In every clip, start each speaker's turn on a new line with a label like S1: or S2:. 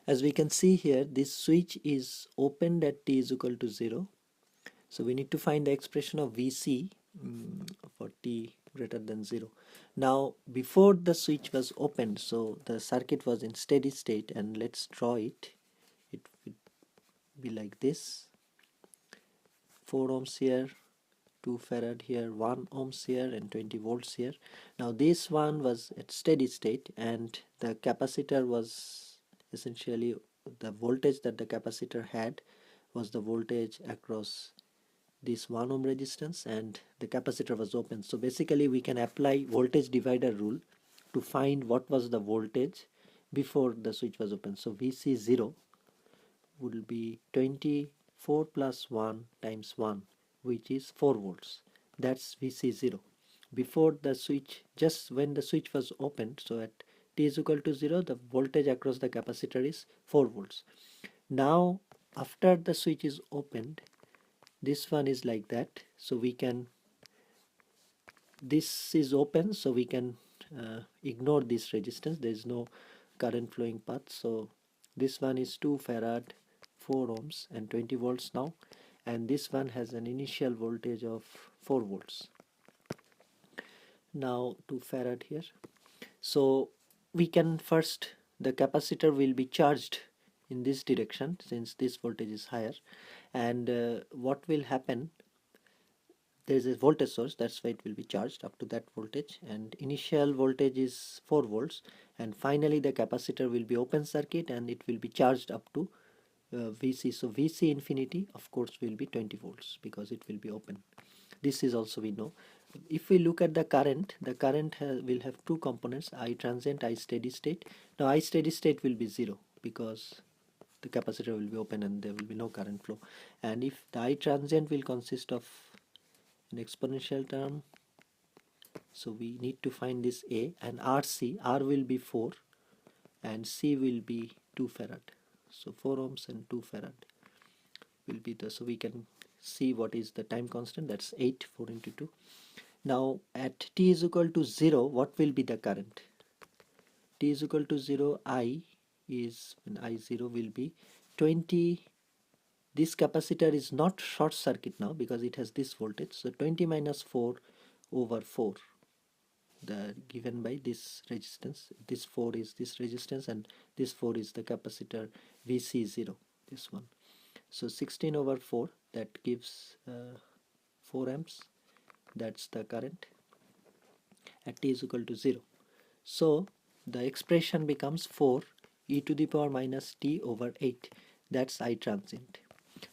S1: As we can see here, this switch is opened at t is equal to 0. So we need to find the expression of Vc for t greater than 0. Now before the switch was opened, so the circuit was in steady state, and let's draw it. It would be like this: 4 ohms here, 2 farad here, 1 ohms here, and 20 volts here. Now this one was at steady state, and the capacitor was essentially, the voltage that the capacitor had was the voltage across this 1 ohm resistance, and the capacitor was open. So basically we can apply voltage divider rule to find what was the voltage before the switch was open. So Vc0 will be 24 plus 1 times 1, which is 4 volts. That's Vc0 before the switch, just when the switch was opened. So at t is equal to 0, the voltage across the capacitor is 4 volts. Now after the switch is opened, this one is like that. So we can, this is open, so we can ignore this resistance. There is no current flowing path. So this one is 2 farad, 4 ohms, and 20 volts now, and this one has an initial voltage of 4 volts. Now 2 farad here. So we can first, the capacitor will be charged in this direction since this voltage is higher, and what will happen, there is a voltage source, that's why it will be charged up to that voltage, and initial voltage is 4 volts, and finally the capacitor will be open circuit and it will be charged up to Vc. So Vc infinity of course will be 20 volts because it will be open. This is also we know. If we look at the current will have two components, I transient, I steady state. Now I steady state will be 0 because the capacitor will be open and there will be no current flow. And if the I transient will consist of an exponential term, so we need to find this A, and RC, R will be 4 and C will be 2 farad. So 4 ohms and 2 farad will be the, so we can see what is the time constant, that's 8, 4 into 2. Now at t is equal to 0, what will be the current? T is equal to 0, I is, when I0 will be 20. This capacitor is not short circuit now because it has this voltage, so 20 minus 4 over 4, the given by this resistance. This 4 is this resistance and this 4 is the capacitor Vc0, this one. So 16 over 4, that gives 4 amps. That's the current at t is equal to 0. So the expression becomes 4 e to the power minus t over 8. That's I transient.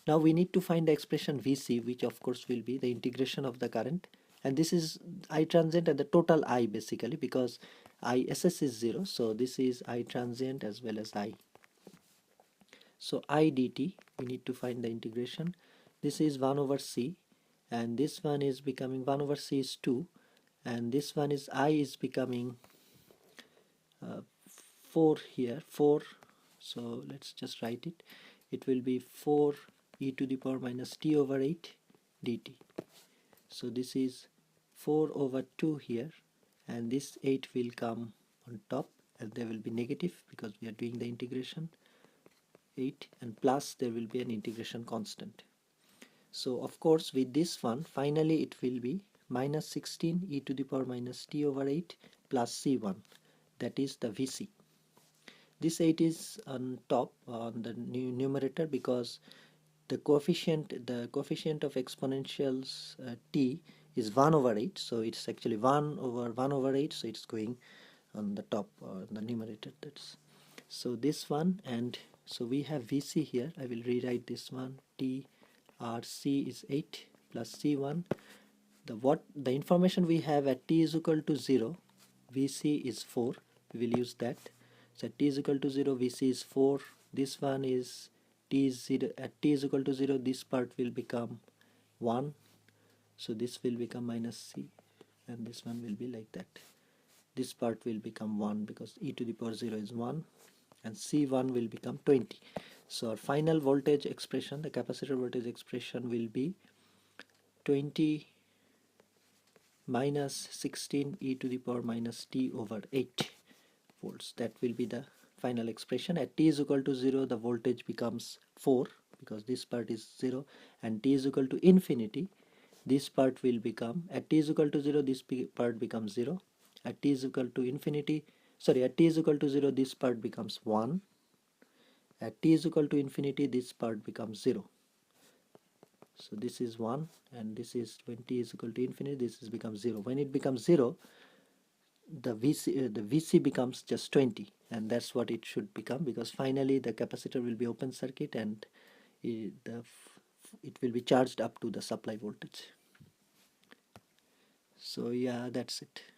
S1: Now we need to find the expression Vc, which of course will be the integration of the current, and this is I transient and the total I basically, because ISS is 0, so this is I transient as well as I. So I dt, we need to find the integration. This is 1 over C, and this one is becoming 1 over C is 2, and this one is I is becoming 4 here, 4. So let's just write it. It will be 4 e to the power minus t over 8 dt. So this is 4 over 2 here, and this 8 will come on top and there will be negative because we are doing the integration, 8, and plus there will be an integration constant. So of course with this one finally it will be minus 16 e to the power minus t over 8 plus C1, that is the Vc. This 8 is on top on the numerator because the coefficient of exponentials t is 1 over 8, so it's actually 1 over 8, so it's going on the top, the numerator. That's, so this one, and so we have Vc here. I will rewrite this one, t rc is 8 plus C1. The information we have at t is equal to 0, Vc is 4, we will use that. So at t is equal to 0, Vc is 4. This one is t is 0, at t is equal to 0, this part will become 1, so this will become minus C, and this one will be like that. This part will become 1 because e to the power 0 is 1, and C1 will become 20. So our final voltage expression, the capacitor voltage expression, will be 20 minus 16 e to the power minus t over 8 volts. That will be the final expression. At t is equal to 0, the voltage becomes 4 because this part is 0, and t is equal to infinity, this part will become, at t is equal to 0, this part becomes 0. At t is equal to infinity, sorry, at t is equal to 0, this part becomes 1. At t is equal to infinity, this part becomes 0. So this is 1, and this is, when t is equal to infinity, this is becomes 0. When it becomes 0, the VC becomes just 20, and that's what it should become, because finally the capacitor will be open circuit, and it will be charged up to the supply voltage. So yeah, that's it.